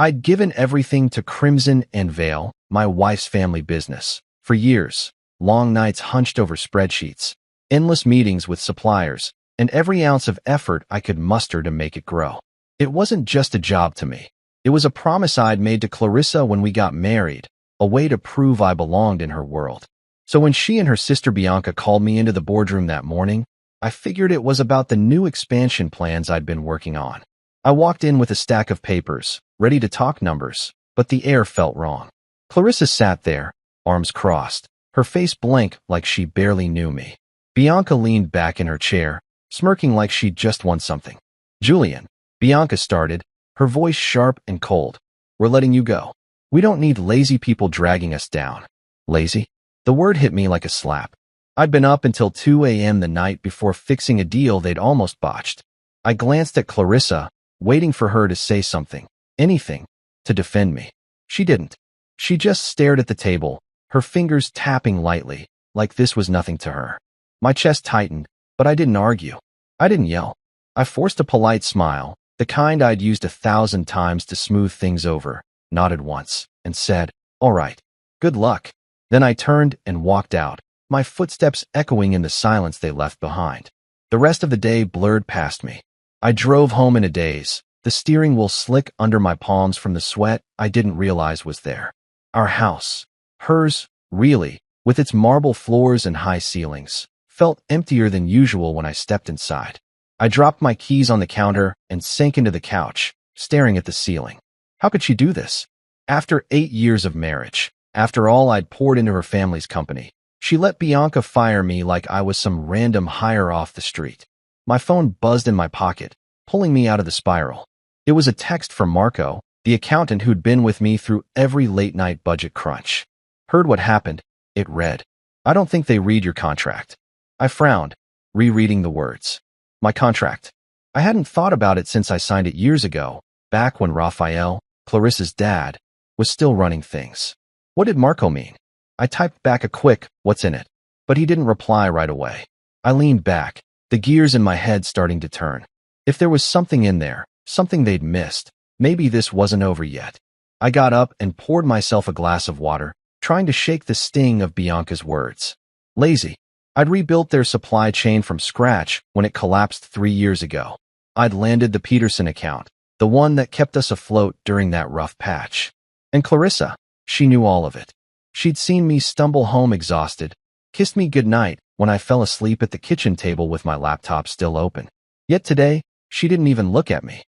I'd given everything to Crimson and Veil, my wife's family business. For years, long nights hunched over spreadsheets, endless meetings with suppliers, and every ounce of effort I could muster to make it grow. It wasn't just a job to me. It was a promise I'd made to Clarissa when we got married, a way to prove I belonged in her world. So when she and her sister Bianca called me into the boardroom that morning, I figured it was about the new expansion plans I'd been working on. I walked in with a stack of papers, ready to talk numbers, but the air felt wrong. Clarissa sat there, arms crossed, her face blank like she barely knew me. Bianca leaned back in her chair, smirking like she'd just won something. "Julian," Bianca started, her voice sharp and cold. "We're letting you go. We don't need lazy people dragging us down." Lazy? The word hit me like a slap. I'd been up until 2 a.m. the night before fixing a deal they'd almost botched. I glanced at Clarissa, waiting for her to say something, anything, to defend me. She didn't. She just stared at the table, her fingers tapping lightly, like this was nothing to her. My chest tightened, but I didn't argue. I didn't yell. I forced a polite smile, the kind I'd used 1,000 times to smooth things over, nodded once, and said, "All right. Good luck." Then I turned and walked out, my footsteps echoing in the silence they left behind. The rest of the day blurred past me. I drove home in a daze, the steering wheel slick under my palms from the sweat I didn't realize was there. Our house, hers, really, with its marble floors and high ceilings, felt emptier than usual when I stepped inside. I dropped my keys on the counter and sank into the couch, staring at the ceiling. How could she do this? After 8 years of marriage, after all I'd poured into her family's company, she let Bianca fire me like I was some random hire off the street. My phone buzzed in my pocket, pulling me out of the spiral. It was a text from Marco, the accountant who'd been with me through every late-night budget crunch. "Heard what happened," it read. "I don't think they read your contract." I frowned, rereading the words. My contract. I hadn't thought about it since I signed it years ago, back when Raphael, Clarissa's dad, was still running things. What did Marco mean? I typed back a quick, "What's in it?" But he didn't reply right away. I leaned back, the gears in my head starting to turn. If there was something in there, something they'd missed, maybe this wasn't over yet. I got up and poured myself a glass of water, trying to shake the sting of Bianca's words. Lazy. I'd rebuilt their supply chain from scratch when it collapsed 3 years ago. I'd landed the Peterson account, the one that kept us afloat during that rough patch. And Clarissa, she knew all of it. She'd seen me stumble home exhausted, kissed me goodnight when I fell asleep at the kitchen table with my laptop still open. Yet today, she didn't even look at me.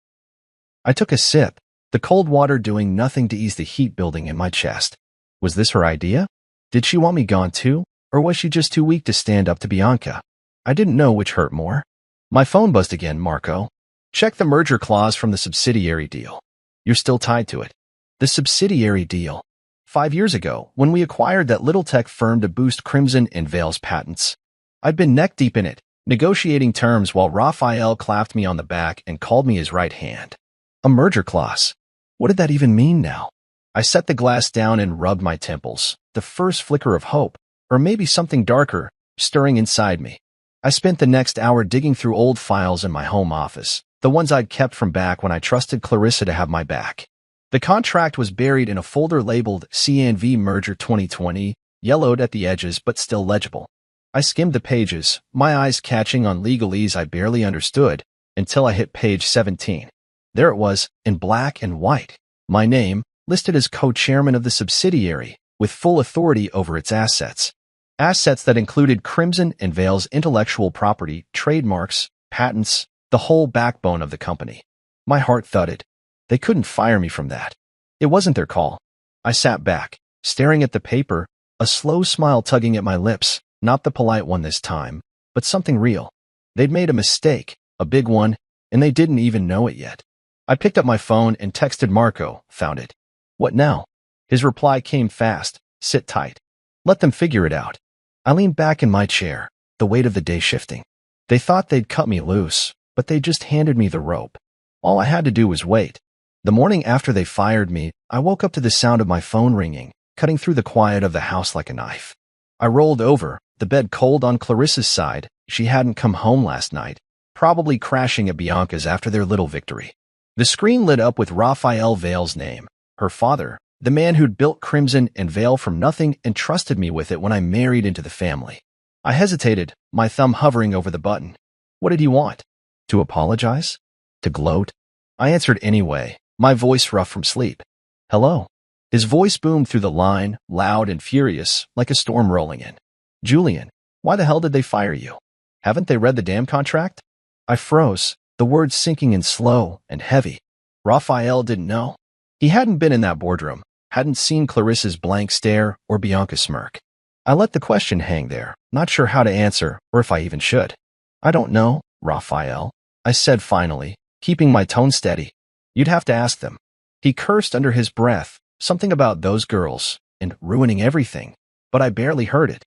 I took a sip, the cold water doing nothing to ease the heat building in my chest. Was this her idea? Did she want me gone too? Or was she just too weak to stand up to Bianca? I didn't know which hurt more. My phone buzzed again, "Marco. Check the merger clause from the subsidiary deal. You're still tied to it." The subsidiary deal. 5 years ago, when we acquired that little tech firm to boost Crimson and Veil's patents. I'd been neck-deep in it, negotiating terms while Raphael clapped me on the back and called me his right hand. A merger clause. What did that even mean now? I set the glass down and rubbed my temples, the first flicker of hope, or maybe something darker, stirring inside me. I spent the next hour digging through old files in my home office, the ones I'd kept from back when I trusted Clarissa to have my back. The contract was buried in a folder labeled C&V Merger 2020, yellowed at the edges but still legible. I skimmed the pages, my eyes catching on legalese I barely understood, until I hit page 17. There it was, in black and white. My name, listed as co-chairman of the subsidiary, with full authority over its assets. Assets that included Crimson and Veil's intellectual property, trademarks, patents, the whole backbone of the company. My heart thudded. They couldn't fire me from that. It wasn't their call. I sat back, staring at the paper, a slow smile tugging at my lips, not the polite one this time, but something real. They'd made a mistake, a big one, and they didn't even know it yet. I picked up my phone and texted Marco, found it. "What now?" His reply came fast, "Sit tight. Let them figure it out." I leaned back in my chair, the weight of the day shifting. They thought they'd cut me loose, but they just handed me the rope. All I had to do was wait. The morning after they fired me, I woke up to the sound of my phone ringing, cutting through the quiet of the house like a knife. I rolled over, the bed cold on Clarissa's side. She hadn't come home last night, probably crashing at Bianca's after their little victory. The screen lit up with Raphael Vale's name, her father, the man who'd built Crimson and Vale from nothing and trusted me with it when I married into the family. I hesitated, my thumb hovering over the button. What did he want? To apologize? To gloat? I answered anyway, my voice rough from sleep. Hello. His voice boomed through the line, loud and furious, like a storm rolling in. Julian, why the hell did they fire you? Haven't they read the damn contract? I froze, the words sinking in slow and heavy. Raphael didn't know. He hadn't been in that boardroom, hadn't seen Clarissa's blank stare or Bianca's smirk. I let the question hang there, not sure how to answer or if I even should. I don't know, Raphael, I said finally, keeping my tone steady. You'd have to ask them. He cursed under his breath, something about those girls and ruining everything, but I barely heard it.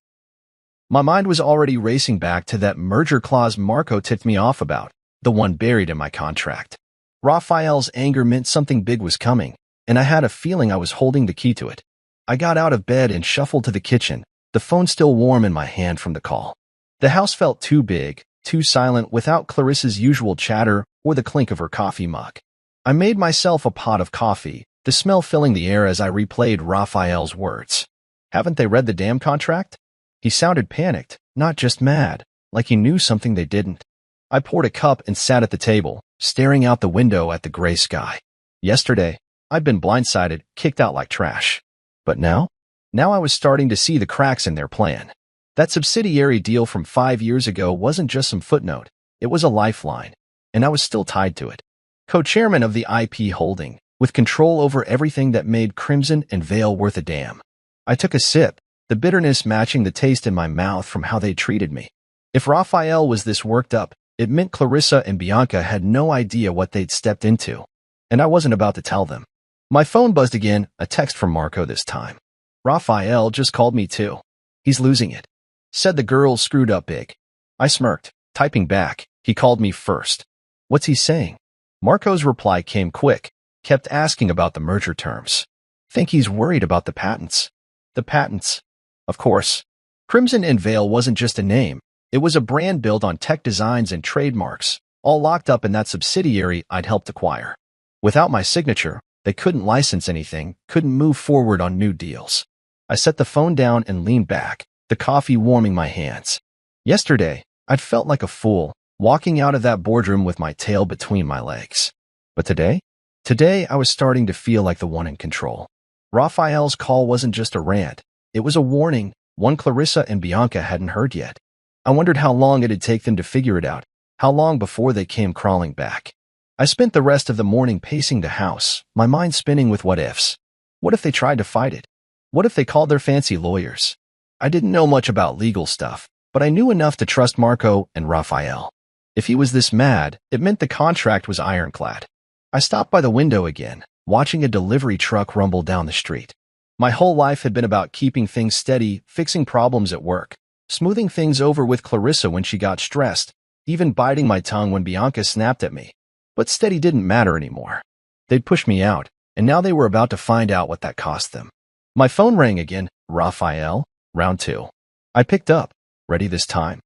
My mind was already racing back to that merger clause Marco tipped me off about, the one buried in my contract. Raphael's anger meant something big was coming, and I had a feeling I was holding the key to it. I got out of bed and shuffled to the kitchen, the phone still warm in my hand from the call. The house felt too big, too silent without Clarissa's usual chatter or the clink of her coffee mug. I made myself a pot of coffee, the smell filling the air as I replayed Raphael's words. Haven't they read the damn contract? He sounded panicked, not just mad, like he knew something they didn't. I poured a cup and sat at the table, staring out the window at the gray sky. Yesterday, I'd been blindsided, kicked out like trash. But now I was starting to see the cracks in their plan. That subsidiary deal from 5 years ago wasn't just some footnote, it was a lifeline, and I was still tied to it. Co-chairman of the IP holding, with control over everything that made Crimson and Vale worth a damn. I took a sip, the bitterness matching the taste in my mouth from how they treated me. If Raphael was this worked up, it meant Clarissa and Bianca had no idea what they'd stepped into, and I wasn't about to tell them. My phone buzzed again, a text from Marco this time. Raphael just called me too. He's losing it. Said the girls screwed up big. I smirked, typing back. He called me first. What's he saying? Marco's reply came quick, kept asking about the merger terms. Think he's worried about the patents. The patents. Of course. Crimson and Vale wasn't just a name. It was a brand built on tech designs and trademarks, all locked up in that subsidiary I'd helped acquire. Without my signature, they couldn't license anything, couldn't move forward on new deals. I set the phone down and leaned back, the coffee warming my hands. Yesterday, I'd felt like a fool, walking out of that boardroom with my tail between my legs. But today I was starting to feel like the one in control. Raphael's call wasn't just a rant. It was a warning, one Clarissa and Bianca hadn't heard yet. I wondered how long it'd take them to figure it out, how long before they came crawling back. I spent the rest of the morning pacing the house, my mind spinning with what ifs. What if they tried to fight it? What if they called their fancy lawyers? I didn't know much about legal stuff, but I knew enough to trust Marco and Raphael. If he was this mad, it meant the contract was ironclad. I stopped by the window again, watching a delivery truck rumble down the street. My whole life had been about keeping things steady, fixing problems at work, smoothing things over with Clarissa when she got stressed, even biting my tongue when Bianca snapped at me. But steady didn't matter anymore. They'd pushed me out, and now they were about to find out what that cost them. My phone rang again. Raphael, round 2. I picked up, ready this time.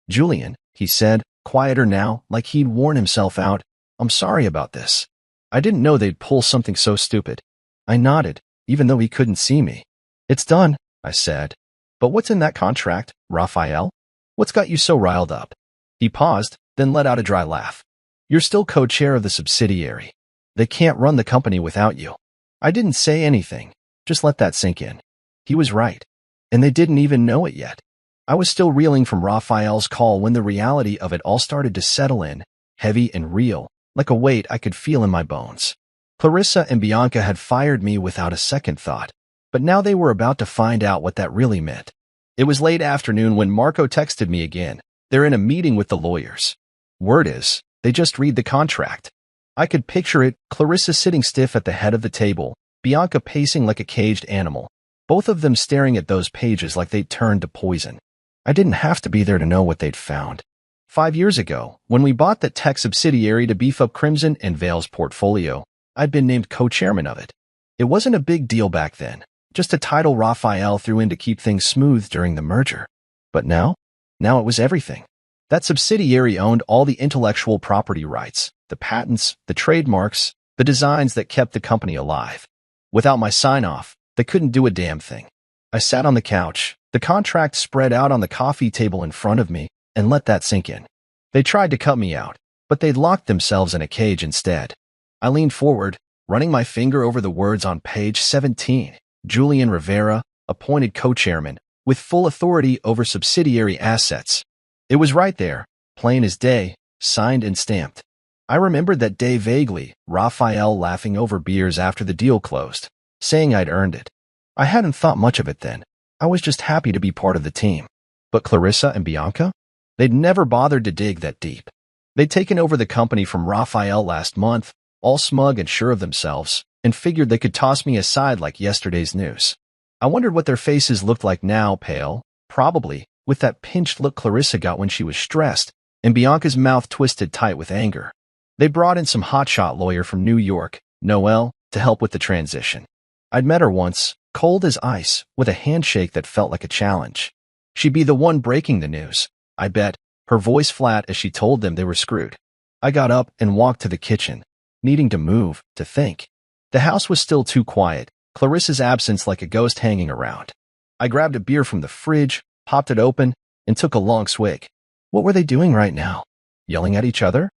Julian, he said, quieter now, like he'd worn himself out. I'm sorry about this. I didn't know they'd pull something so stupid. I nodded, even though he couldn't see me. It's done, I said. But what's in that contract, Raphael? What's got you so riled up? He paused, then let out a dry laugh. You're still co-chair of the subsidiary. They can't run the company without you. I didn't say anything, just let that sink in. He was right, and they didn't even know it yet. I was still reeling from Raphael's call when the reality of it all started to settle in, heavy and real, like a weight I could feel in my bones. Clarissa and Bianca had fired me without a second thought, but now they were about to find out what that really meant. It was late afternoon when Marco texted me again. They're in a meeting with the lawyers. Word is, they just read the contract. I could picture it, Clarissa sitting stiff at the head of the table, Bianca pacing like a caged animal, both of them staring at those pages like they'd turned to poison. I didn't have to be there to know what they'd found. 5 years ago, when we bought the tech subsidiary to beef up Crimson and Vale's portfolio, I'd been named co-chairman of it. It wasn't a big deal back then, just a title Raphael threw in to keep things smooth during the merger. But now it was everything. That subsidiary owned all the intellectual property rights, the patents, the trademarks, the designs that kept the company alive. Without my sign-off, they couldn't do a damn thing. I sat on the couch, the contract spread out on the coffee table in front of me, and let that sink in. They tried to cut me out, but they'd locked themselves in a cage instead. I leaned forward, running my finger over the words on page 17. Julian Rivera, appointed co-chairman, with full authority over subsidiary assets. It was right there, plain as day, signed and stamped. I remembered that day vaguely, Raphael laughing over beers after the deal closed, saying I'd earned it. I hadn't thought much of it then. I was just happy to be part of the team. But Clarissa and Bianca? They'd never bothered to dig that deep. They'd taken over the company from Raphael last month, all smug and sure of themselves, and figured they could toss me aside like yesterday's news. I wondered what their faces looked like now, pale, probably, with that pinched look Clarissa got when she was stressed, and Bianca's mouth twisted tight with anger. They brought in some hotshot lawyer from New York, Noelle, to help with the transition. I'd met her once, cold as ice, with a handshake that felt like a challenge. She'd be the one breaking the news, I bet, her voice flat as she told them they were screwed. I got up and walked to the kitchen, needing to move, to think. The house was still too quiet, Clarissa's absence like a ghost hanging around. I grabbed a beer from the fridge, popped it open, and took a long swig. What were they doing right now? Yelling at each other?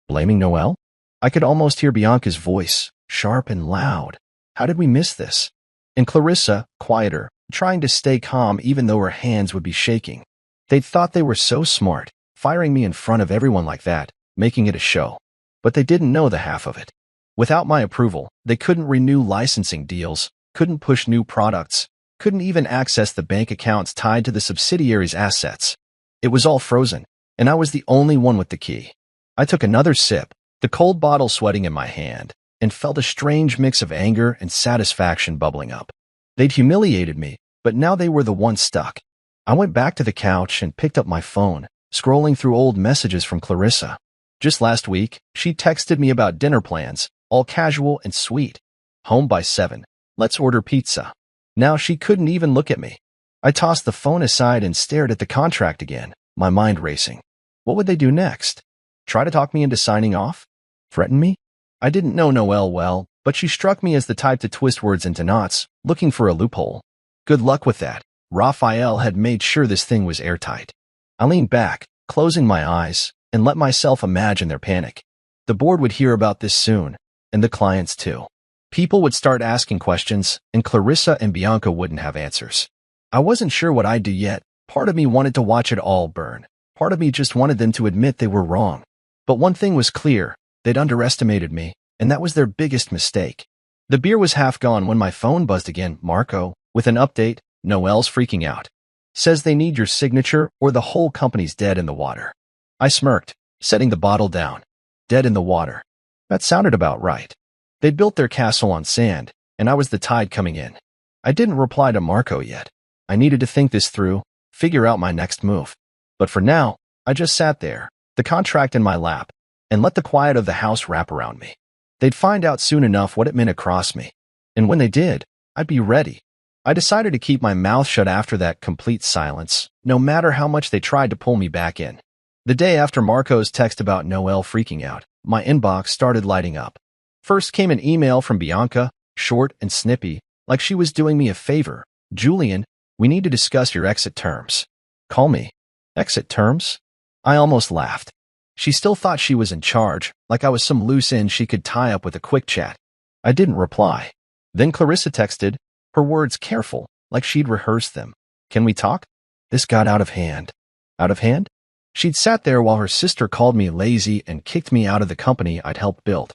Blaming Noelle? I could almost hear Bianca's voice, sharp and loud. How did we miss this? And Clarissa, quieter, trying to stay calm even though her hands would be shaking. They'd thought they were so smart, firing me in front of everyone like that, making it a show. But they didn't know the half of it. Without my approval, they couldn't renew licensing deals, couldn't push new products, couldn't even access the bank accounts tied to the subsidiary's assets. It was all frozen, and I was the only one with the key. I took another sip, the cold bottle sweating in my hand, and felt a strange mix of anger and satisfaction bubbling up. They'd humiliated me, but now they were the ones stuck. I went back to the couch and picked up my phone, scrolling through old messages from Clarissa. Just last week, she texted me about dinner plans, all casual and sweet. Home by 7. Let's order pizza. Now she couldn't even look at me. I tossed the phone aside and stared at the contract again, my mind racing. What would they do next? Try to talk me into signing off? Threaten me? I didn't know Noelle well, but she struck me as the type to twist words into knots, looking for a loophole. Good luck with that. Raphael had made sure this thing was airtight. I leaned back, closing my eyes, and let myself imagine their panic. The board would hear about this soon, and the clients too. People would start asking questions, and Clarissa and Bianca wouldn't have answers. I wasn't sure what I'd do yet. Part of me wanted to watch it all burn. Part of me just wanted them to admit they were wrong. But one thing was clear. They'd underestimated me, and that was their biggest mistake. The beer was half gone when my phone buzzed again. Marco, with an update, Noelle's freaking out. Says they need your signature or the whole company's dead in the water. I smirked, setting the bottle down. Dead in the water. That sounded about right. They'd built their castle on sand, and I was the tide coming in. I didn't reply to Marco yet. I needed to think this through, figure out my next move. But for now, I just sat there, the contract in my lap, and let the quiet of the house wrap around me. They'd find out soon enough what it meant across me. And when they did, I'd be ready. I decided to keep my mouth shut after that complete silence, no matter how much they tried to pull me back in. The day after Marco's text about Noelle freaking out, my inbox started lighting up. First came an email from Bianca, short and snippy, like she was doing me a favor. Julian, we need to discuss your exit terms. Call me. Exit terms? I almost laughed. She still thought she was in charge, like I was some loose end she could tie up with a quick chat. I didn't reply. Then Clarissa texted, her words careful, like she'd rehearsed them. Can we talk? This got out of hand. Out of hand? She'd sat there while her sister called me lazy and kicked me out of the company I'd helped build.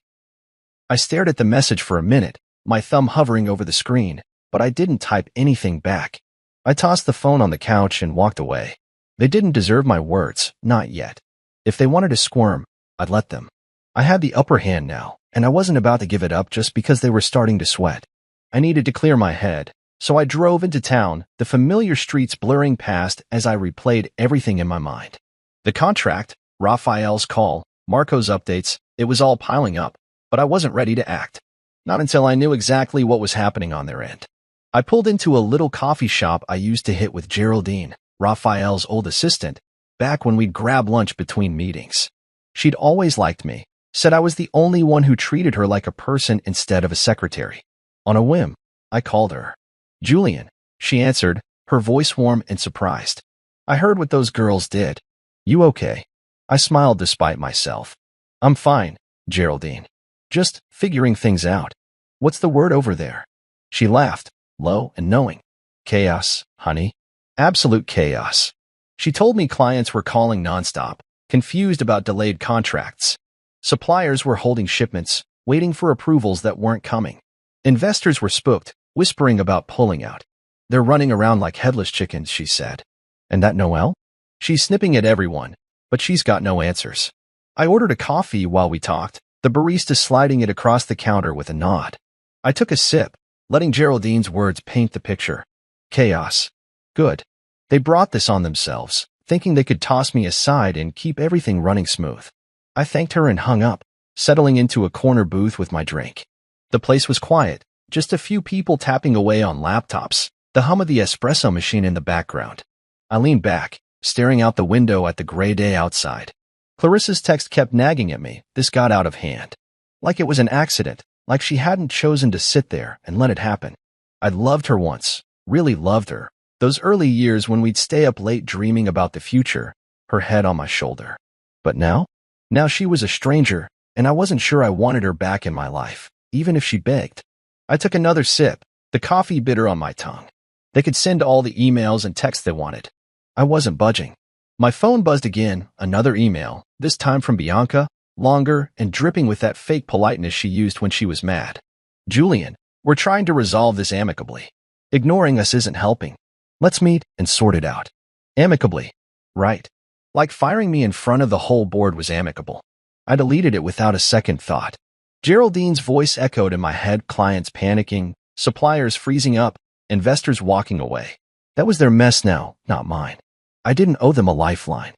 I stared at the message for a minute, my thumb hovering over the screen, but I didn't type anything back. I tossed the phone on the couch and walked away. They didn't deserve my words, not yet. If they wanted to squirm, I'd let them. I had the upper hand now, and I wasn't about to give it up just because they were starting to sweat. I needed to clear my head, so I drove into town, the familiar streets blurring past as I replayed everything in my mind. The contract, Raphael's call, Marco's updates, it was all piling up, but I wasn't ready to act. Not until I knew exactly what was happening on their end. I pulled into a little coffee shop I used to hit with Geraldine, Raphael's old assistant, back when we'd grab lunch between meetings. She'd always liked me, said I was the only one who treated her like a person instead of a secretary. On a whim, I called her. "Julian," she answered, her voice warm and surprised. "I heard what those girls did. You okay?" I smiled despite myself. "I'm fine, Geraldine. Just figuring things out. What's the word over there?" She laughed, low and knowing. "Chaos, honey. Absolute chaos." She told me clients were calling nonstop, confused about delayed contracts. Suppliers were holding shipments, waiting for approvals that weren't coming. Investors were spooked, whispering about pulling out. "They're running around like headless chickens," she said. "And that Noelle? She's snipping at everyone, but she's got no answers." I ordered a coffee while we talked, the barista sliding it across the counter with a nod. I took a sip, letting Geraldine's words paint the picture. Chaos. Good. They brought this on themselves, thinking they could toss me aside and keep everything running smooth. I thanked her and hung up, settling into a corner booth with my drink. The place was quiet, just a few people tapping away on laptops, the hum of the espresso machine in the background. I leaned back, staring out the window at the gray day outside. Clarissa's text kept nagging at me. This got out of hand. Like it was an accident, like she hadn't chosen to sit there and let it happen. I'd loved her once, really loved her. Those early years when we'd stay up late dreaming about the future, her head on my shoulder. But now? Now she was a stranger, and I wasn't sure I wanted her back in my life, even if she begged. I took another sip, the coffee bitter on my tongue. They could send all the emails and texts they wanted. I wasn't budging. My phone buzzed again, another email, this time from Bianca, longer and dripping with that fake politeness she used when she was mad. "Julian, we're trying to resolve this amicably. Ignoring us isn't helping. Let's meet and sort it out." Amicably. Right. Like firing me in front of the whole board was amicable. I deleted it without a second thought. Geraldine's voice echoed in my head, clients panicking, suppliers freezing up, investors walking away. That was their mess now, not mine. I didn't owe them a lifeline.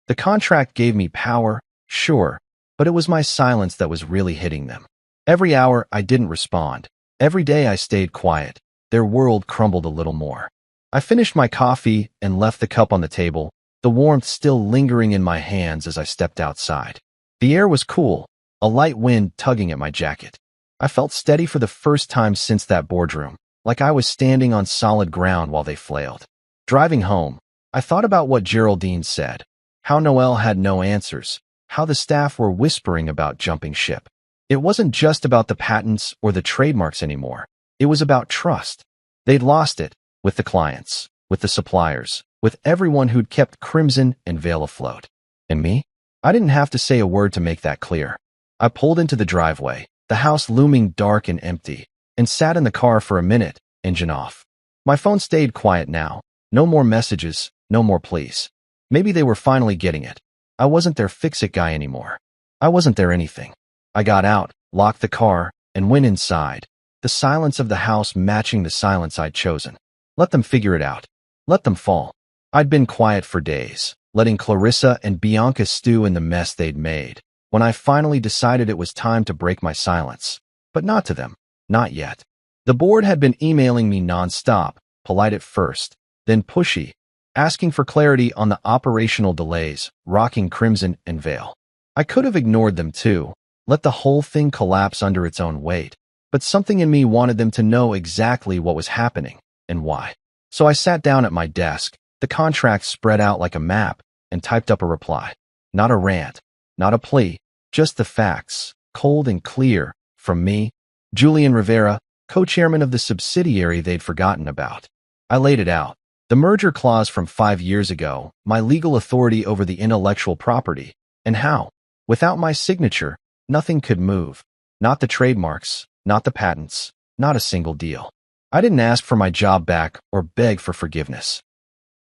The contract gave me power, sure, but it was my silence that was really hitting them. Every hour I didn't respond. Every day I stayed quiet. Their world crumbled a little more. I finished my coffee and left the cup on the table, the warmth still lingering in my hands as I stepped outside. The air was cool, a light wind tugging at my jacket. I felt steady for the first time since that boardroom, like I was standing on solid ground while they flailed. Driving home, I thought about what Geraldine said, how Noelle had no answers, how the staff were whispering about jumping ship. It wasn't just about the patents or the trademarks anymore. It was about trust. They'd lost it with the clients, with the suppliers, with everyone who'd kept Crimson and Veil afloat. And me? I didn't have to say a word to make that clear. I pulled into the driveway, the house looming dark and empty, and sat in the car for a minute, engine off. My phone stayed quiet now. No more messages, no more pleas. Maybe they were finally getting it. I wasn't their fix-it guy anymore. I wasn't their anything. I got out, locked the car, and went inside, the silence of the house matching the silence I'd chosen. Let them figure it out. Let them fall. I'd been quiet for days, letting Clarissa and Bianca stew in the mess they'd made, when I finally decided it was time to break my silence. But not to them. Not yet. The board had been emailing me nonstop, polite at first, then pushy, asking for clarity on the operational delays, rocking Crimson and Veil. I could have ignored them too, let the whole thing collapse under its own weight, but something in me wanted them to know exactly what was happening and why. So I sat down at my desk, the contract spread out like a map, and typed up a reply. Not a rant, not a plea, just the facts, cold and clear, from me, Julian Rivera, co-chairman of the subsidiary they'd forgotten about. I laid it out. The merger clause from 5 years ago, my legal authority over the intellectual property, and how, without my signature, nothing could move. Not the trademarks, not the patents, not a single deal. I didn't ask for my job back or beg for forgiveness.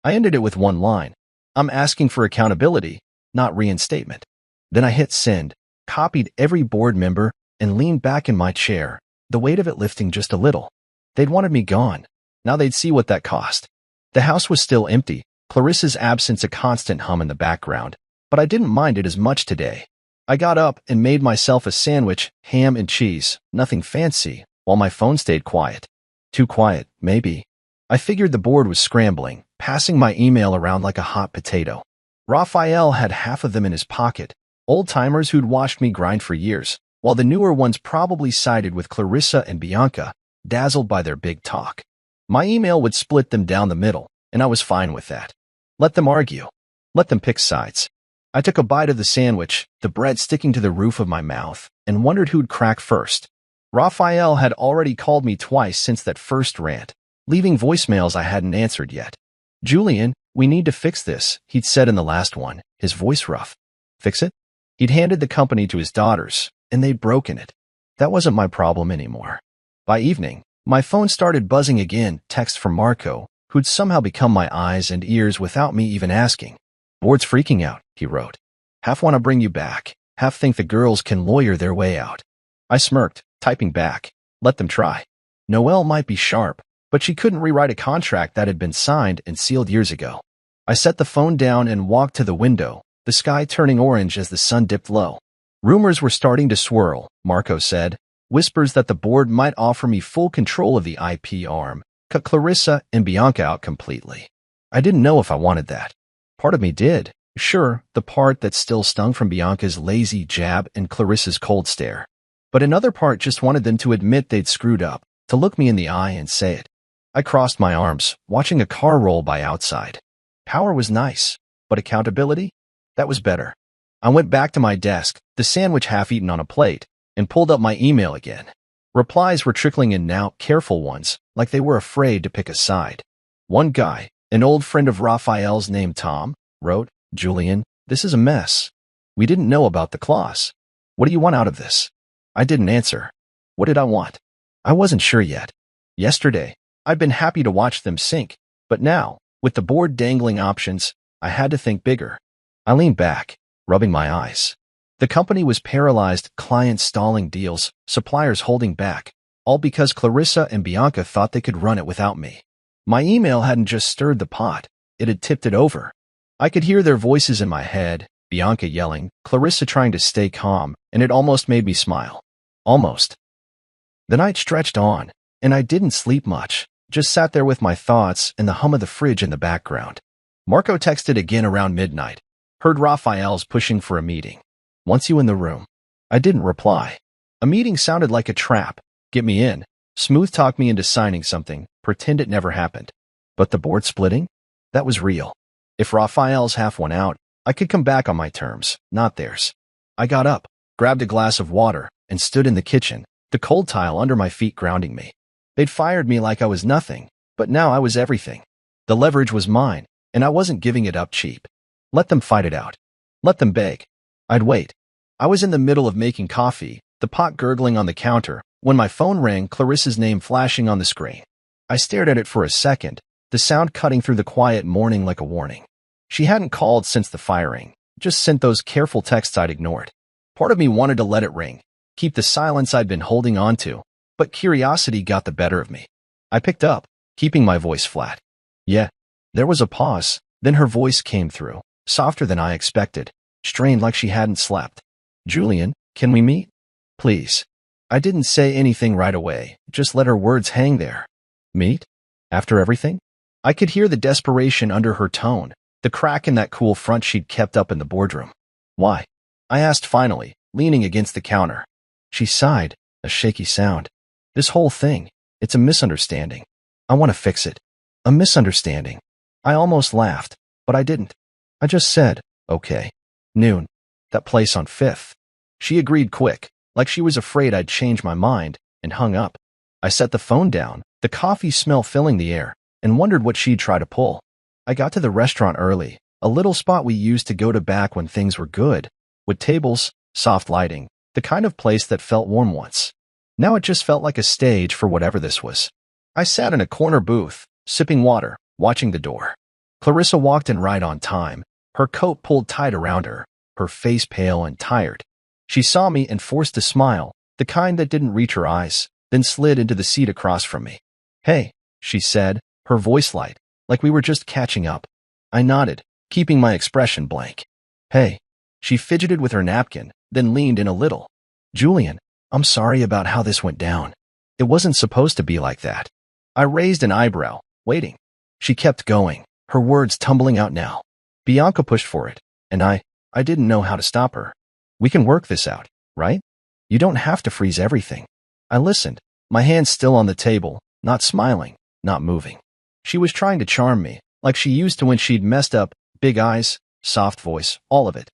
I ended it with one line. I'm asking for accountability, not reinstatement. Then I hit send, copied every board member, and leaned back in my chair, the weight of it lifting just a little. They'd wanted me gone. Now they'd see what that cost. The house was still empty, Clarissa's absence a constant hum in the background, but I didn't mind it as much today. I got up and made myself a sandwich, ham and cheese, nothing fancy, while my phone stayed quiet. Too quiet, maybe. I figured the board was scrambling, passing my email around like a hot potato. Raphael had half of them in his pocket, old-timers who'd watched me grind for years, while the newer ones probably sided with Clarissa and Bianca, dazzled by their big talk. My email would split them down the middle, and I was fine with that. Let them argue. Let them pick sides. I took a bite of the sandwich, the bread sticking to the roof of my mouth, and wondered who'd crack first. Raphael had already called me twice since that first rant, leaving voicemails I hadn't answered yet. "Julian, we need to fix this," he'd said in the last one, his voice rough. Fix it? He'd handed the company to his daughters, and they'd broken it. That wasn't my problem anymore. By evening, my phone started buzzing again, text from Marco, who'd somehow become my eyes and ears without me even asking. "Board's freaking out," he wrote. "Half want to bring you back, half think the girls can lawyer their way out." I smirked, typing back, "Let them try." Noelle might be sharp, but she couldn't rewrite a contract that had been signed and sealed years ago. I set the phone down and walked to the window, the sky turning orange as the sun dipped low. Rumors were starting to swirl, Marco said, whispers that the board might offer me full control of the IP arm, cut Clarissa and Bianca out completely. I didn't know if I wanted that. Part of me did. Sure, the part that still stung from Bianca's lazy jab and Clarissa's cold stare. But another part just wanted them to admit they'd screwed up, to look me in the eye and say it. I crossed my arms, watching a car roll by outside. Power was nice, but accountability? That was better. I went back to my desk, the sandwich half-eaten on a plate, and pulled up my email again. Replies were trickling in now, careful ones, like they were afraid to pick a side. One guy, an old friend of Raphael's named Tom, wrote, "Julian, this is a mess. We didn't know about the clause. What do you want out of this?" I didn't answer. What did I want? I wasn't sure yet. Yesterday, I'd been happy to watch them sink, but now, with the board dangling options, I had to think bigger. I leaned back, rubbing my eyes. The company was paralyzed, clients stalling deals, suppliers holding back, all because Clarissa and Bianca thought they could run it without me. My email hadn't just stirred the pot, it had tipped it over. I could hear their voices in my head, Bianca yelling, Clarissa trying to stay calm, and it almost made me smile. Almost. The night stretched on, and I didn't sleep much, just sat there with my thoughts and the hum of the fridge in the background. Marco texted again around midnight. Heard Raphael's pushing for a meeting. "Wants you in the room." I didn't reply. A meeting sounded like a trap. Get me in, smooth talk me into signing something, pretend it never happened. But the board splitting? That was real. If Raphael's half won out, I could come back on my terms, not theirs. I got up, grabbed a glass of water, and stood in the kitchen, the cold tile under my feet grounding me. They'd fired me like I was nothing, but now I was everything. The leverage was mine, and I wasn't giving it up cheap. Let them fight it out. Let them beg. I'd wait. I was in the middle of making coffee, the pot gurgling on the counter, when my phone rang, Clarissa's name flashing on the screen. I stared at it for a second, the sound cutting through the quiet morning like a warning. She hadn't called since the firing, just sent those careful texts I'd ignored. Part of me wanted to let it ring, keep the silence I'd been holding on to, but curiosity got the better of me. I picked up, keeping my voice flat. "Yeah." There was a pause, then her voice came through, softer than I expected, strained like she hadn't slept. "Julian, can we meet? Please." I didn't say anything right away, just let her words hang there. Meet? After everything? I could hear the desperation under her tone, the crack in that cool front she'd kept up in the boardroom. "Why?" I asked finally, leaning against the counter. She sighed, a shaky sound. "This whole thing, it's a misunderstanding. I want to fix it. A misunderstanding." I almost laughed, but I didn't. I just said, "Okay. Noon. That place on 5th. She agreed quick, like she was afraid I'd change my mind, and hung up. I set the phone down, the coffee smell filling the air, and wondered what she'd try to pull. I got to the restaurant early, a little spot we used to go to back when things were good, with tables, soft lighting, the kind of place that felt warm once. Now it just felt like a stage for whatever this was. I sat in a corner booth, sipping water, watching the door. Clarissa walked in right on time, her coat pulled tight around her, her face pale and tired. She saw me and forced a smile, the kind that didn't reach her eyes, then slid into the seat across from me. "Hey," she said, her voice light, like we were just catching up. I nodded, keeping my expression blank. "Hey." She fidgeted with her napkin, then leaned in a little. "Julian, I'm sorry about how this went down. It wasn't supposed to be like that." I raised an eyebrow, waiting. She kept going, her words tumbling out now. Bianca pushed for it, and I didn't know how to stop her. We can work this out, right? You don't have to freeze everything. I listened, my hands still on the table, not smiling, not moving. She was trying to charm me, like she used to when she'd messed up, big eyes, soft voice, all of it.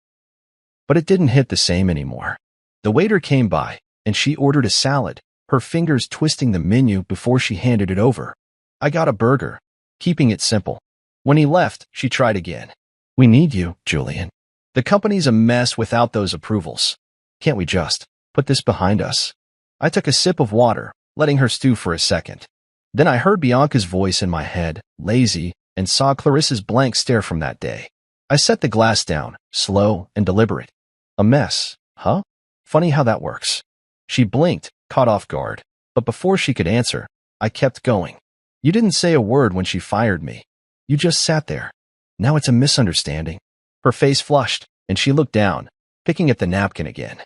But it didn't hit the same anymore. The waiter came by, and she ordered a salad, her fingers twisting the menu before she handed it over. I got a burger, keeping it simple. When he left, she tried again. We need you, Julian. The company's a mess without those approvals. Can't we just put this behind us? I took a sip of water, letting her stew for a second. Then I heard Bianca's voice in my head, lazy, and saw Clarissa's blank stare from that day. I set the glass down, slow and deliberate. A mess, huh? Funny how that works. She blinked, caught off guard, but before she could answer, I kept going. You didn't say a word when she fired me. You just sat there. Now it's a misunderstanding. Her face flushed, and she looked down, picking at the napkin again.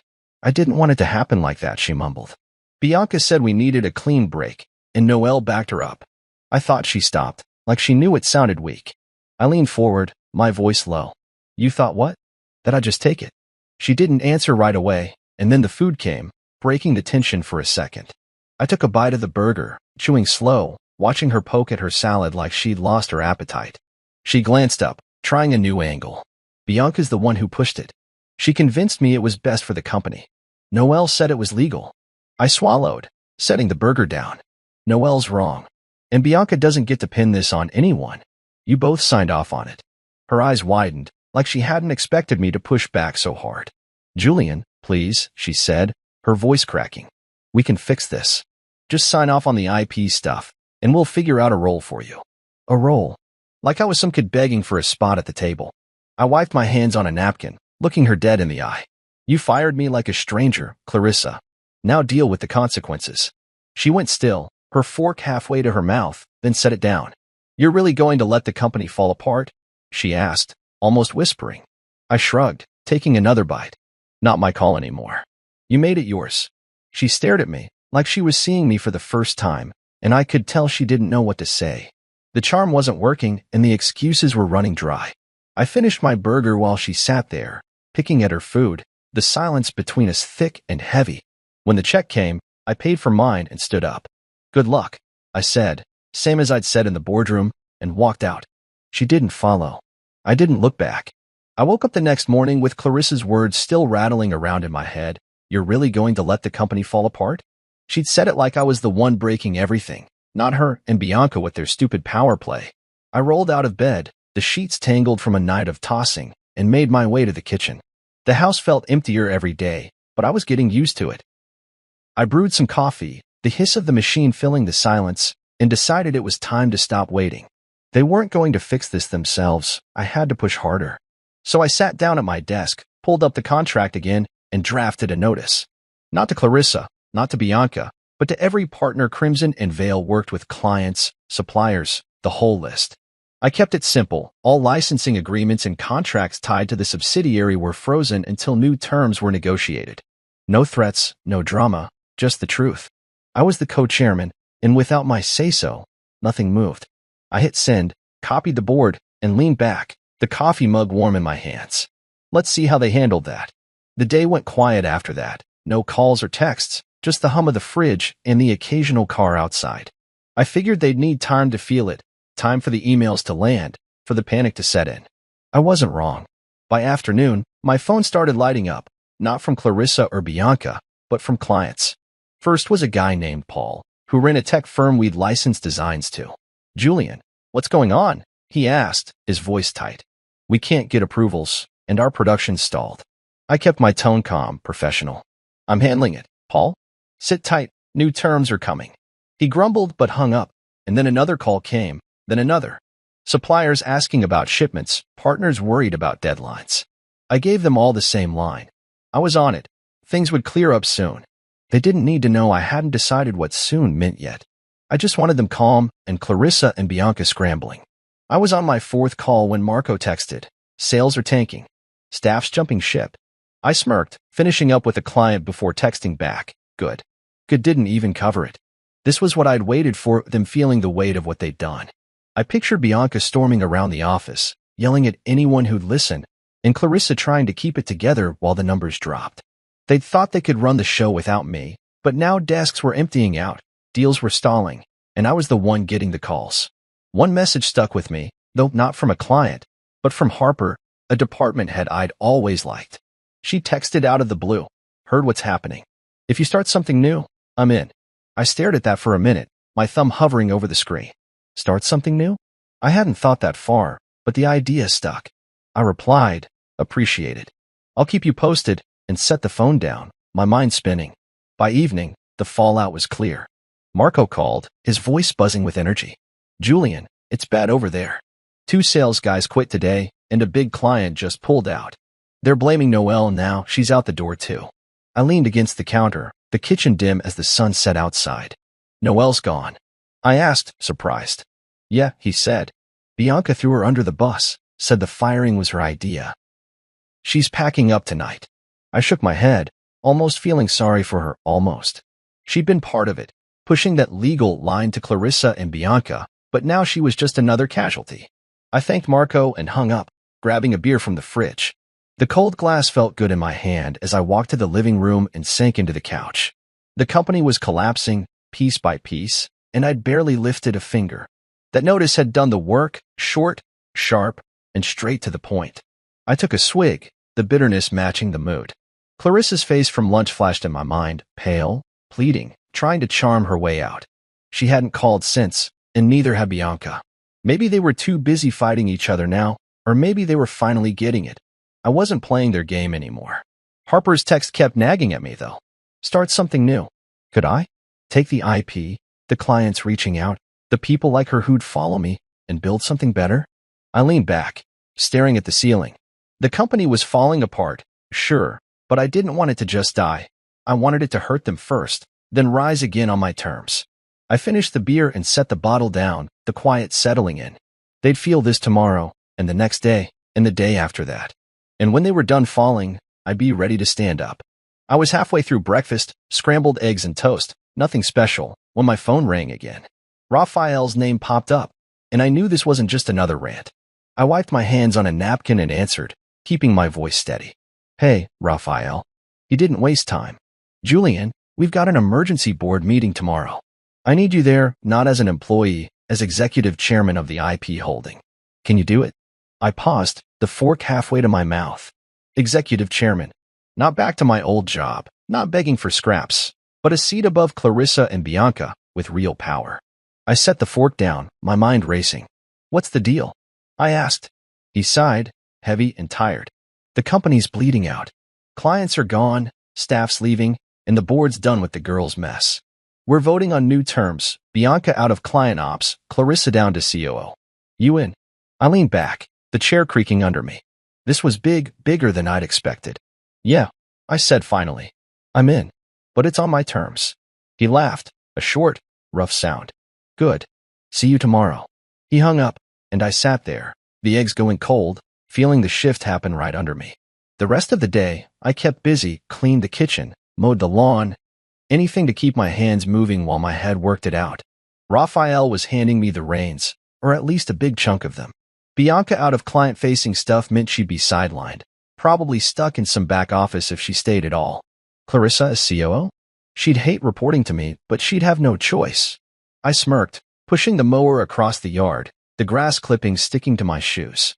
I didn't want it to happen like that, she mumbled. Bianca said we needed a clean break, and Noelle backed her up. I thought she stopped, like she knew it sounded weak. I leaned forward, my voice low. You thought what? That I'd just take it. She didn't answer right away, and then the food came, breaking the tension for a second. I took a bite of the burger, chewing slow, watching her poke at her salad like she'd lost her appetite. She glanced up, trying a new angle. Bianca's the one who pushed it. She convinced me it was best for the company. Noelle said it was legal. I swallowed, setting the burger down. Noelle's wrong. And Bianca doesn't get to pin this on anyone. You both signed off on it. Her eyes widened, like she hadn't expected me to push back so hard. Julian, please, she said, her voice cracking. We can fix this. Just sign off on the IP stuff, and we'll figure out a role for you. A role? Like I was some kid begging for a spot at the table. I wiped my hands on a napkin, looking her dead in the eye. You fired me like a stranger, Clarissa. Now deal with the consequences. She went still, her fork halfway to her mouth, then set it down. You're really going to let the company fall apart? She asked, almost whispering. I shrugged, taking another bite. Not my call anymore. You made it yours. She stared at me, like she was seeing me for the first time, and I could tell she didn't know what to say. The charm wasn't working, and the excuses were running dry. I finished my burger while she sat there, picking at her food, the silence between us thick and heavy. When the check came, I paid for mine and stood up. Good luck, I said, same as I'd said in the boardroom, and walked out. She didn't follow. I didn't look back. I woke up the next morning with Clarissa's words still rattling around in my head. You're really going to let the company fall apart? She'd said it like I was the one breaking everything, not her and Bianca with their stupid power play. I rolled out of bed, the sheets tangled from a night of tossing, and made my way to the kitchen. The house felt emptier every day, but I was getting used to it. I brewed some coffee, the hiss of the machine filling the silence, and decided it was time to stop waiting. They weren't going to fix this themselves. I had to push harder. So I sat down at my desk, pulled up the contract again, and drafted a notice. Not to Clarissa, not to Bianca, but to every partner Crimson and Veil worked with, clients, suppliers, the whole list. I kept it simple. All licensing agreements and contracts tied to the subsidiary were frozen until new terms were negotiated. No threats, no drama, just the truth. I was the co-chairman, and without my say-so, nothing moved. I hit send, copied the board, and leaned back, the coffee mug warm in my hands. Let's see how they handled that. The day went quiet after that. No calls or texts, just the hum of the fridge and the occasional car outside. I figured they'd need time to feel it, time for the emails to land, for the panic to set in. I wasn't wrong. By afternoon, my phone started lighting up, not from Clarissa or Bianca, but from clients. First was a guy named Paul, who ran a tech firm we'd licensed designs to. Julian, what's going on? He asked, his voice tight. We can't get approvals, and our production stalled. I kept my tone calm, professional. I'm handling it, Paul. Sit tight, new terms are coming. He grumbled but hung up, and then another call came, then another. Suppliers asking about shipments, partners worried about deadlines. I gave them all the same line. I was on it. Things would clear up soon. They didn't need to know I hadn't decided what soon meant yet. I just wanted them calm, and Clarissa and Bianca scrambling. I was on my fourth call when Marco texted. Sales are tanking. Staff's jumping ship. I smirked, finishing up with a client before texting back. Good. Good didn't even cover it. This was what I'd waited for, them feeling the weight of what they'd done. I pictured Bianca storming around the office, yelling at anyone who'd listen, and Clarissa trying to keep it together while the numbers dropped. They'd thought they could run the show without me, but now desks were emptying out, deals were stalling, and I was the one getting the calls. One message stuck with me, though not from a client, but from Harper, a department head I'd always liked. She texted out of the blue, "Heard what's happening. If you start something new, I'm in." I stared at that for a minute, my thumb hovering over the screen. Start something new? I hadn't thought that far, but the idea stuck. I replied, "Appreciated. I'll keep you posted," and set the phone down, my mind spinning. By evening, the fallout was clear. Marco called, his voice buzzing with energy. "Julian, it's bad over there. 2 sales guys quit today, and a big client just pulled out. They're blaming Noelle now, she's out the door too." I leaned against the counter, the kitchen dim as the sun set outside. "Noelle's gone?" I asked, surprised. "Yeah," he said. "Bianca threw her under the bus, said the firing was her idea. She's packing up tonight." I shook my head, almost feeling sorry for her, almost. She'd been part of it, pushing that legal line to Clarissa and Bianca, but now she was just another casualty. I thanked Marco and hung up, grabbing a beer from the fridge. The cold glass felt good in my hand as I walked to the living room and sank into the couch. The company was collapsing, piece by piece, and I'd barely lifted a finger. That notice had done the work, short, sharp, and straight to the point. I took a swig, the bitterness matching the mood. Clarissa's face from lunch flashed in my mind, pale, pleading, trying to charm her way out. She hadn't called since, and neither had Bianca. Maybe they were too busy fighting each other now, or maybe they were finally getting it. I wasn't playing their game anymore. Harper's text kept nagging at me, though. Start something new. Could I? Take the IP, the clients reaching out, the people like her who'd follow me, and build something better? I leaned back, staring at the ceiling. The company was falling apart, sure, but I didn't want it to just die. I wanted it to hurt them first, then rise again on my terms. I finished the beer and set the bottle down, the quiet settling in. They'd feel this tomorrow, and the next day, and the day after that. And when they were done falling, I'd be ready to stand up. I was halfway through breakfast, scrambled eggs and toast, nothing special, when my phone rang again. Raphael's name popped up, and I knew this wasn't just another rant. I wiped my hands on a napkin and answered, keeping my voice steady. "Hey, Raphael." He didn't waste time. "Julian, we've got an emergency board meeting tomorrow. I need you there, not as an employee, as executive chairman of the IP holding. Can you do it?" I paused, the fork halfway to my mouth. Executive chairman. Not back to my old job, not begging for scraps, but a seat above Clarissa and Bianca with real power. I set the fork down, my mind racing. "What's the deal?" I asked. He sighed, heavy and tired. "The company's bleeding out. Clients are gone, staff's leaving, and the board's done with the girls' mess. We're voting on new terms, Bianca out of client ops, Clarissa down to COO. You in?" I leaned back, the chair creaking under me. This was bigger than I'd expected. "Yeah," I said finally. "I'm in, but it's on my terms." He laughed, a short, rough sound. "Good. See you tomorrow." He hung up, and I sat there, the eggs going cold, feeling the shift happen right under me. The rest of the day, I kept busy, cleaned the kitchen, mowed the lawn, anything to keep my hands moving while my head worked it out. Raphael was handing me the reins, or at least a big chunk of them. Bianca out of client-facing stuff meant she'd be sidelined, probably stuck in some back office if she stayed at all. Clarissa as COO? She'd hate reporting to me, but she'd have no choice. I smirked, pushing the mower across the yard, the grass clippings sticking to my shoes.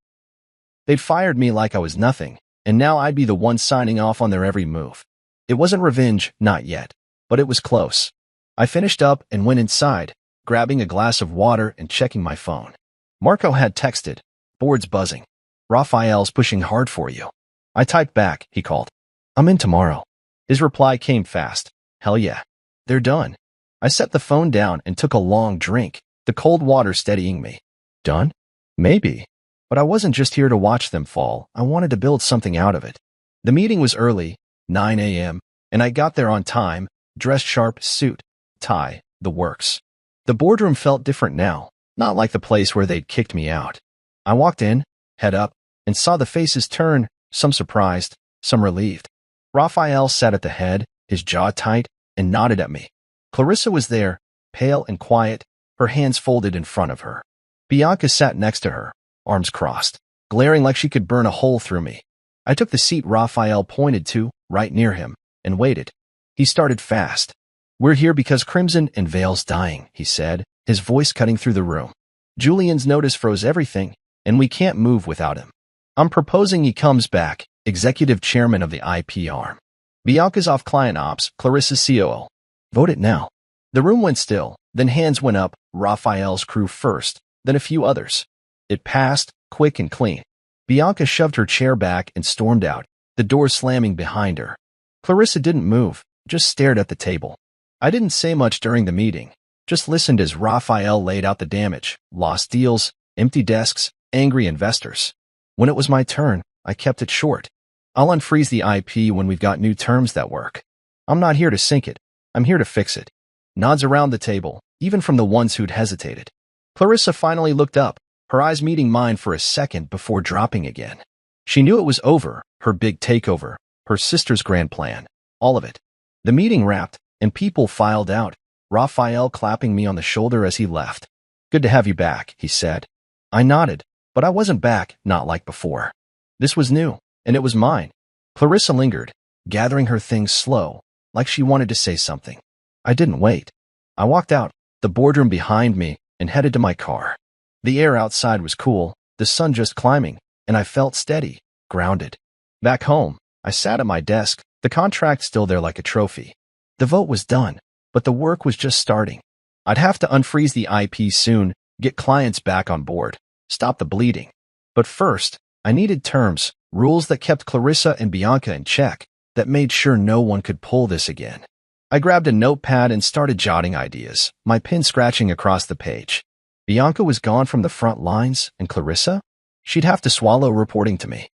They'd fired me like I was nothing, and now I'd be the one signing off on their every move. It wasn't revenge, not yet, but it was close. I finished up and went inside, grabbing a glass of water and checking my phone. Marco had texted, "Board's buzzing. Raphael's pushing hard for you." I typed back, he called. "I'm in tomorrow." His reply came fast. "Hell yeah. They're done." I set the phone down and took a long drink, the cold water steadying me. Done? Maybe. But I wasn't just here to watch them fall. I wanted to build something out of it. The meeting was early, 9 a.m., and I got there on time, dressed sharp, suit, tie, the works. The boardroom felt different now, not like the place where they'd kicked me out. I walked in, head up, and saw the faces turn, some surprised, some relieved. Raphael sat at the head, his jaw tight, and nodded at me. Clarissa was there, pale and quiet, her hands folded in front of her. Bianca sat next to her, arms crossed. glaring like she could burn a hole through me. I took the seat Raphael pointed to, right near him, and waited. He started fast. "We're here because Crimson and Vale's dying," he said, his voice cutting through the room. "Julian's notice froze everything, and we can't move without him. I'm proposing he comes back, executive chairman of the IP arm. Bianca's off client ops, Clarissa's COO. Vote it now." The room went still, then hands went up, Raphael's crew first, then a few others. It passed, quick and clean. Bianca shoved her chair back and stormed out, the door slamming behind her. Clarissa didn't move, just stared at the table. I didn't say much during the meeting, just listened as Raphael laid out the damage, lost deals, empty desks, angry investors. When it was my turn, I kept it short. "I'll unfreeze the IP when we've got new terms that work. I'm not here to sink it, I'm here to fix it." Nods around the table, even from the ones who'd hesitated. Clarissa finally looked up, her eyes meeting mine for a second before dropping again. She knew it was over, her big takeover, her sister's grand plan, all of it. The meeting wrapped, and people filed out, Raphael clapping me on the shoulder as he left. "Good to have you back," he said. I nodded, but I wasn't back, not like before. This was new, and it was mine. Clarissa lingered, gathering her things slow, like she wanted to say something. I didn't wait. I walked out, the boardroom behind me, and headed to my car. The air outside was cool, the sun just climbing, and I felt steady, grounded. Back home, I sat at my desk, the contract still there like a trophy. The vote was done, but the work was just starting. I'd have to unfreeze the IP soon, get clients back on board, stop the bleeding. But first, I needed terms, rules that kept Clarissa and Bianca in check, that made sure no one could pull this again. I grabbed a notepad and started jotting ideas, my pen scratching across the page. Bianca was gone from the front lines, and Clarissa? She'd have to swallow reporting to me.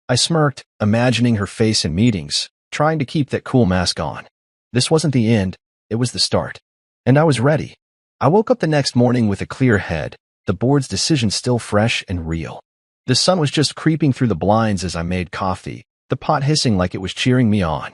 I smirked, imagining her face in meetings, trying to keep that cool mask on. This wasn't the end, it was the start. And I was ready. I woke up the next morning with a clear head, the board's decision still fresh and real. The sun was just creeping through the blinds as I made coffee, the pot hissing like it was cheering me on.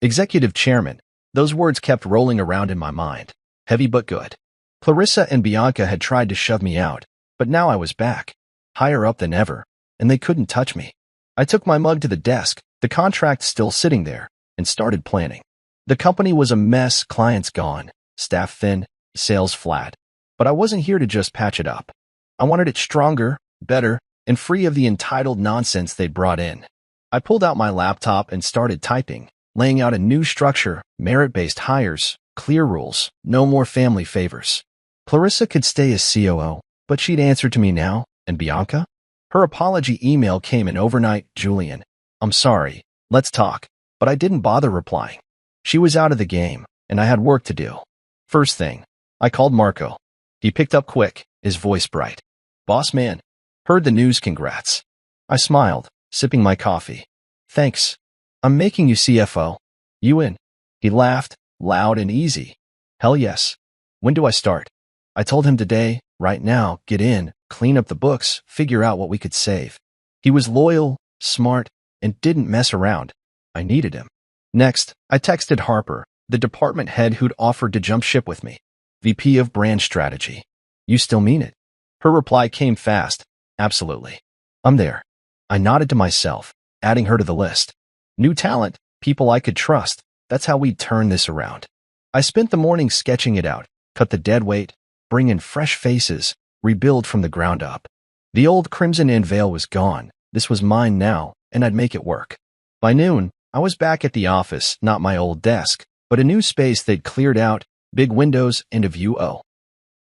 Executive chairman, those words kept rolling around in my mind, heavy but good. Clarissa and Bianca had tried to shove me out, but now I was back, higher up than ever, and they couldn't touch me. I took my mug to the desk, the contract still sitting there, and started planning. The company was a mess, clients gone, staff thin, sales flat. But I wasn't here to just patch it up. I wanted it stronger, better, and free of the entitled nonsense they'd brought in. I pulled out my laptop and started typing, laying out a new structure, merit-based hires, clear rules, no more family favors. Clarissa could stay as COO, but she'd answer to me now, and Bianca? Her apology email came in overnight. "Julian, I'm sorry, let's talk," but I didn't bother replying. She was out of the game, and I had work to do. First thing, I called Marco. He picked up quick, his voice bright. "Boss man, heard the news, congrats." I smiled, sipping my coffee. "Thanks. I'm making you CFO. You in?" He laughed, loud and easy. "Hell yes. When do I start?" I told him today, right now, get in, clean up the books, figure out what we could save. He was loyal, smart, and didn't mess around. I needed him. Next, I texted Harper, the department head who'd offered to jump ship with me. VP of Brand Strategy. "You still mean it?" Her reply came fast. "Absolutely. I'm there." I nodded to myself, adding her to the list. New talent, people I could trust. That's how we'd turn this around. I spent the morning sketching it out, cut the dead weight, bring in fresh faces, rebuild from the ground up. The old Crimson and Veil was gone. This was mine now, and I'd make it work. By noon, I was back at the office, not my old desk, but a new space they'd cleared out, big windows and a view.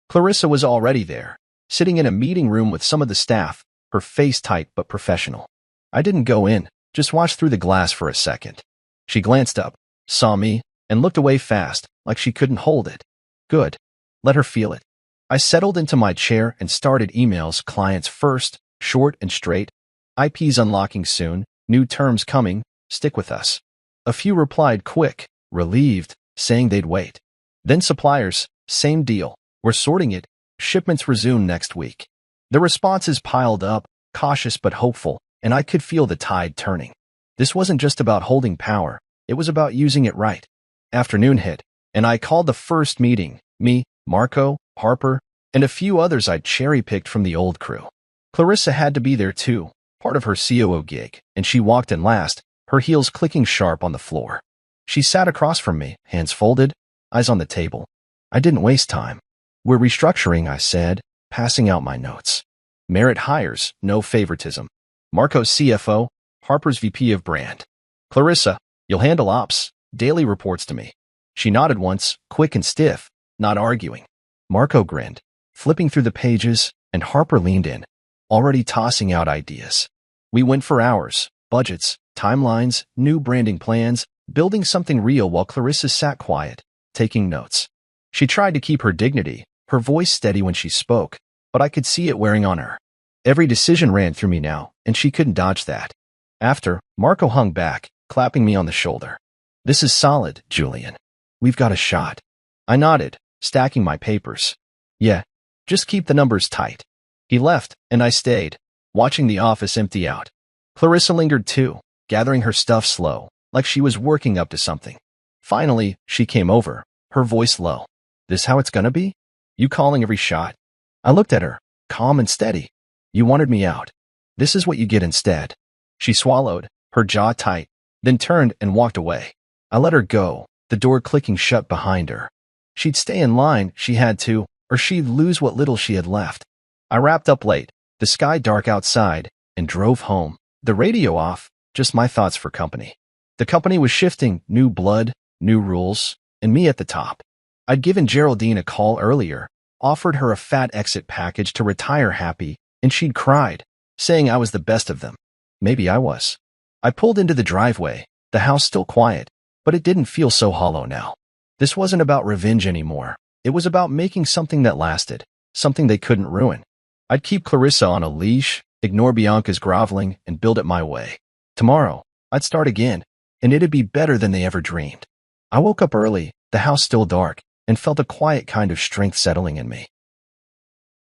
Clarissa was already there, sitting in a meeting room with some of the staff, her face tight but professional. I didn't go in, just watched through the glass for a second. She glanced up, saw me, and looked away fast, like she couldn't hold it. Good. Let her feel it. I settled into my chair and started emails. Clients first, short and straight. IP's unlocking soon, new terms coming, stick with us. A few replied quick, relieved, saying they'd wait. Then suppliers, same deal, we're sorting it, shipments resume next week. The responses piled up, cautious but hopeful, and I could feel the tide turning. This wasn't just about holding power, it was about using it right. Afternoon hit, and I called the first meeting, me, Marco, Harper, and a few others I'd cherry-picked from the old crew. Clarissa had to be there too, part of her COO gig, and she walked in last, her heels clicking sharp on the floor. She sat across from me, hands folded, eyes on the table. I didn't waste time. We're restructuring, I said, passing out my notes. Merit hires, no favoritism. Marco's CFO, Harper's VP of brand. Clarissa, you'll handle ops, daily reports to me. She nodded once, quick and stiff, not arguing. Marco grinned, flipping through the pages, and Harper leaned in, already tossing out ideas. We went for hours, budgets, timelines, new branding plans, building something real while Clarissa sat quiet, taking notes. She tried to keep her dignity, her voice steady when she spoke, but I could see it wearing on her. Every decision ran through me now, and she couldn't dodge that. After, Marco hung back, clapping me on the shoulder. This is solid, Julian. We've got a shot. I nodded, stacking my papers. Yeah, just keep the numbers tight. He left, and I stayed, watching the office empty out. Clarissa lingered too, gathering her stuff slow, like she was working up to something. Finally, she came over, her voice low. This how it's gonna be? You calling every shot? I looked at her, calm and steady. You wanted me out. This is what you get instead. She swallowed, her jaw tight, then turned and walked away. I let her go, the door clicking shut behind her. She'd stay in line, she had to, or she'd lose what little she had left. I wrapped up late, the sky dark outside, and drove home. The radio off, just my thoughts for company. The company was shifting, new blood, new rules, and me at the top. I'd given Geraldine a call earlier, offered her a fat exit package to retire happy, and she'd cried, saying I was the best of them. Maybe I was. I pulled into the driveway, the house still quiet, but it didn't feel so hollow now. This wasn't about revenge anymore. It was about making something that lasted, something they couldn't ruin. I'd keep Clarissa on a leash, ignore Bianca's groveling, and build it my way. Tomorrow, I'd start again, and it'd be better than they ever dreamed. I woke up early, the house still dark, and felt a quiet kind of strength settling in me.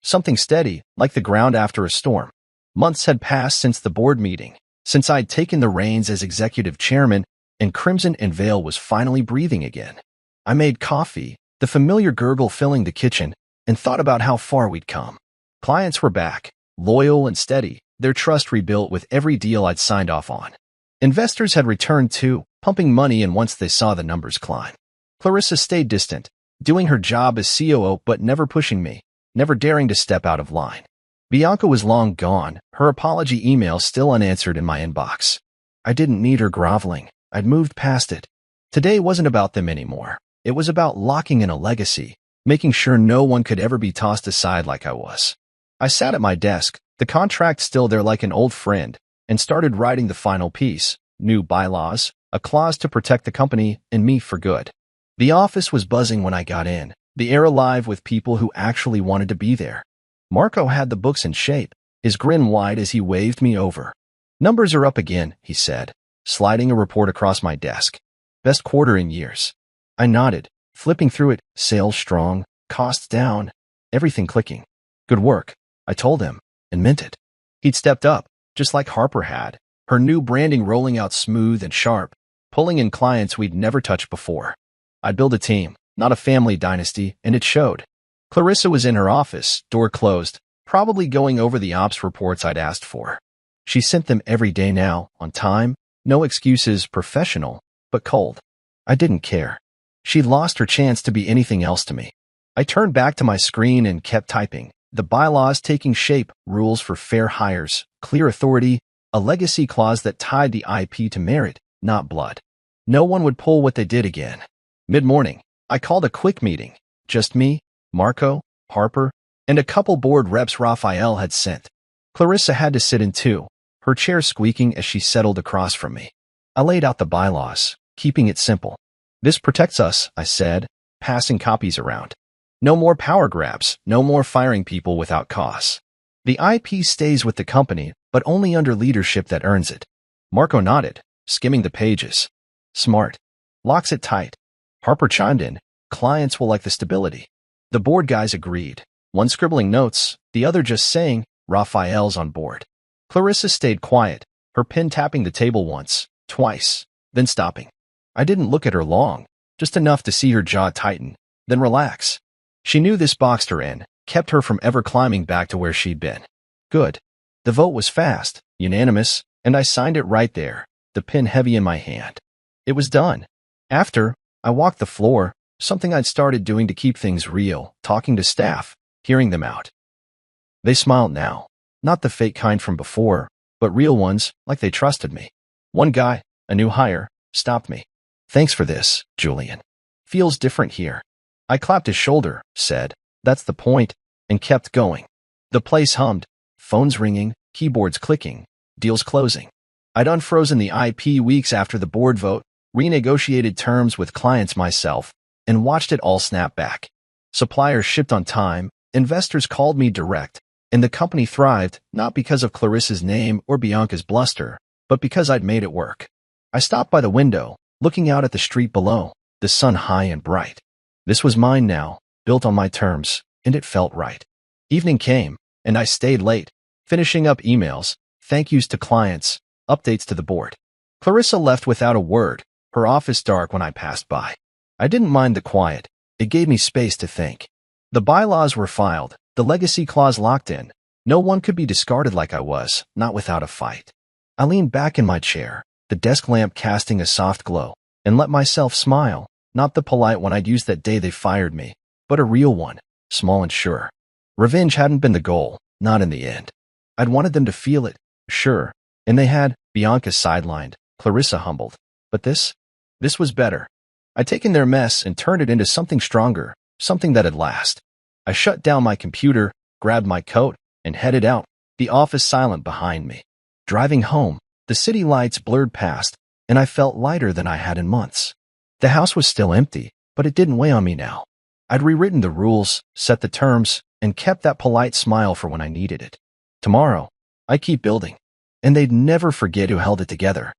Something steady, like the ground after a storm. Months had passed since the board meeting, since I'd taken the reins as executive chairman, and Crimson and Vale was finally breathing again. I made coffee, the familiar gurgle filling the kitchen, and thought about how far we'd come. Clients were back, loyal and steady, their trust rebuilt with every deal I'd signed off on. Investors had returned too, pumping money in once they saw the numbers climb. Clarissa stayed distant, doing her job as COO but never pushing me, never daring to step out of line. Bianca was long gone, her apology email still unanswered in my inbox. I didn't need her groveling, I'd moved past it. Today wasn't about them anymore. It was about locking in a legacy, making sure no one could ever be tossed aside like I was. I sat at my desk, the contract still there like an old friend, and started writing the final piece, new bylaws, a clause to protect the company and me for good. The office was buzzing when I got in, the air alive with people who actually wanted to be there. Marco had the books in shape, his grin wide as he waved me over. Numbers are up again, he said, sliding a report across my desk. Best quarter in years. I nodded, flipping through it, sales strong, costs down, everything clicking. Good work, I told him, and meant it. He'd stepped up, just like Harper had, her new branding rolling out smooth and sharp, pulling in clients we'd never touched before. I'd build a team, not a family dynasty, and it showed. Clarissa was in her office, door closed, probably going over the ops reports I'd asked for. She sent them every day now, on time, no excuses, professional, but cold. I didn't care. She'd lost her chance to be anything else to me. I turned back to my screen and kept typing, the bylaws taking shape, rules for fair hires, clear authority, a legacy clause that tied the IP to merit, not blood. No one would pull what they did again. Mid-morning, I called a quick meeting. Just me, Marco, Harper, and a couple board reps Raphael had sent. Clarissa had to sit in too, her chair squeaking as she settled across from me. I laid out the bylaws, keeping it simple. This protects us, I said, passing copies around. No more power grabs, no more firing people without cause. The IP stays with the company, but only under leadership that earns it. Marco nodded, skimming the pages. Smart. Locks it tight. Harper chimed in, clients will like the stability. The board guys agreed, one scribbling notes, the other just saying, Raphael's on board. Clarissa stayed quiet, her pen tapping the table once, twice, then stopping. I didn't look at her long, just enough to see her jaw tighten, then relax. She knew this boxed her in, kept her from ever climbing back to where she'd been. Good. The vote was fast, unanimous, and I signed it right there, the pen heavy in my hand. It was done. After, I walked the floor, something I'd started doing to keep things real, talking to staff, hearing them out. They smiled now, not the fake kind from before, but real ones, like they trusted me. One guy, a new hire, stopped me. "Thanks for this, Julian. Feels different here." I clapped his shoulder, said, "That's the point," and kept going. The place hummed, phones ringing, keyboards clicking, deals closing. I'd unfrozen the IP weeks after the board vote, renegotiated terms with clients myself, and watched it all snap back. Suppliers shipped on time, investors called me direct, and the company thrived not because of Clarissa's name or Bianca's bluster, but because I'd made it work. I stopped by the window, looking out at the street below, the sun high and bright. This was mine now, built on my terms, and it felt right. Evening came, and I stayed late, finishing up emails, thank yous to clients, updates to the board. Clarissa left without a word, her office dark when I passed by. I didn't mind the quiet. It gave me space to think. The bylaws were filed, the legacy clause locked in. No one could be discarded like I was, not without a fight. I leaned back in my chair, the desk lamp casting a soft glow, and let myself smile, not the polite one I'd used that day they fired me, but a real one, small and sure. Revenge hadn't been the goal, not in the end. I'd wanted them to feel it, sure, and they had. Bianca sidelined, Clarissa humbled. But this was better. I'd taken their mess and turned it into something stronger, something that'd last. I shut down my computer, grabbed my coat, and headed out, the office silent behind me. Driving home, the city lights blurred past, and I felt lighter than I had in months. The house was still empty, but it didn't weigh on me now. I'd rewritten the rules, set the terms, and kept that polite smile for when I needed it. Tomorrow, I keep building, and they'd never forget who held it together.